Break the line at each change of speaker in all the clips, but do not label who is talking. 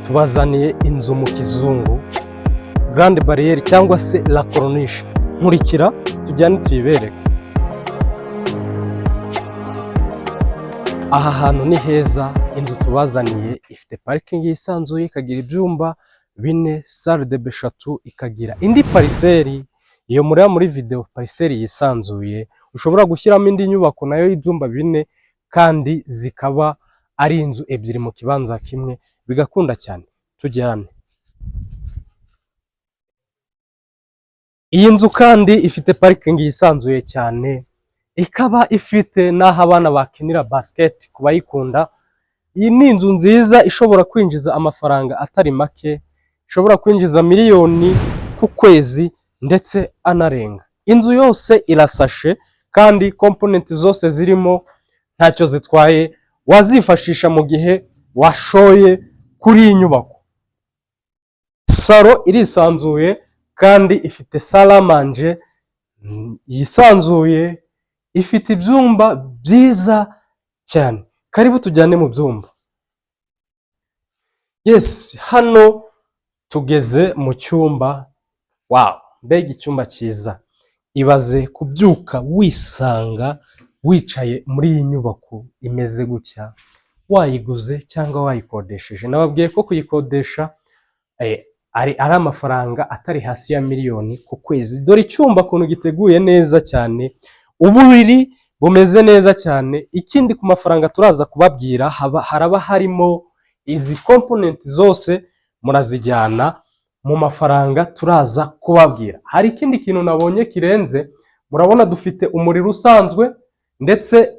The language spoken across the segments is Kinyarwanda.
tubazaniye inzu mu kizungu Grande Barriere cyangwa se La Corniche. Nkurikira tujyane tuyibereke. Aha hantu ni heza, inzu tubazaniye ifite parking yisanzuye, ikagira ibyumba 4, salle de bain 3, ikagira indi parcelle iyo mureba muri video, parcelle yisanzuye ushobora gushyiramo indi nyubako nayo y'ibyumba 4 kandi zikaba ari inzu ebyiri mu kibanza kimwe, bigakunda cyane. Tujyane. Iyi nzu kandi ifite parking yisanzuye cyane, ikaba ifite n'aho abana bakinira basket ku bayikunda. Iyi ni inzu nziza ishobora kwinjiza amafaranga atari make, ishobora kwinjiza miliyoni ku kwezi ndetse anarenga. Inzu yose irasashe kandi component zose zirimo ntacyo zitwaye, wazifashisha mu gihe washoye kuri iyi nyubako. Salo irisanzuye kandi ifite salle à manger yisanzuye, ifite ibyumba byiza cyane. Karibu tujyane mu byumba. Yes, hano tugeze mu cyumba. Wow, mbega icyumba cyiza. Ibaze kubyuka wisanga wicaye muri iyi nyubako imeze gutya, wayiguze cyangwa wayikodesheje. Nababwiye ko kuyikodesha ari amafaranga atari hasi ya miliyoni ku kwezi. Dore icyumba kuntu giteguye neza cyane, uburiri bumeze neza cyane. Ikindi ku mafaranga turaza kubabwira, haraba harimo izi component zose, murazijyana mu mafaranga turaza kubabwira. Hari ikindi kintu nabonye kirenze, murabona dufite umuriro usanzwe ndetse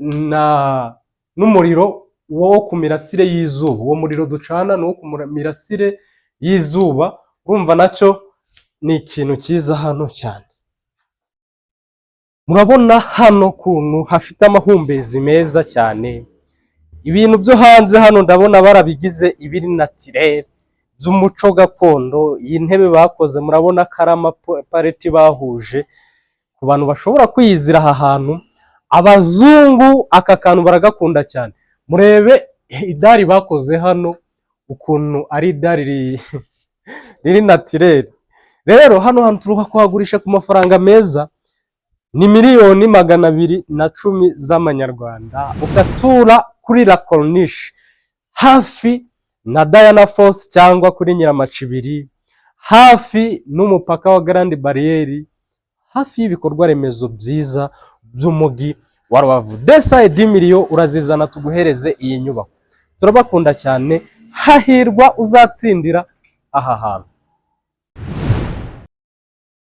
n'umuriro wo ku mirasire y'izuba. Uwo muriro ducana no ku mirasire y'izuba, urumva nacyo ni ikintu cyiza hano cyane. Murabona hano kuntu hafite amahumbezi meza cyane. Ibintu byo hanze hano ndabona barabigize ibiri naturel z'umuco gakondo. Iyi ntebe bakoze murabona karama pareti bahuje ku bantu bashobora kwiyizira aha hantu. Abazungu aka kantu baragakunda cyane. Murebe idari bakoze hano ukuntu ari idari riri naturel. Rero hano hantu turuka kuhagurisha ku mafaranga meza, ni miliyoni 210 z'amanyarwanda, ugatura kuri La Corniche hafi na Diana Fosse cyangwa kuri Nyiramacibiri, hafi n'umupaka wa Grande Barriere, hafi y'ibikorwa remezo byiza by'umugi wa Rubavu. Desa 10 million urazizana tuguhereze iyi nyubako. Turabakunda cyane, hahirwa uzatsindira aha hantu.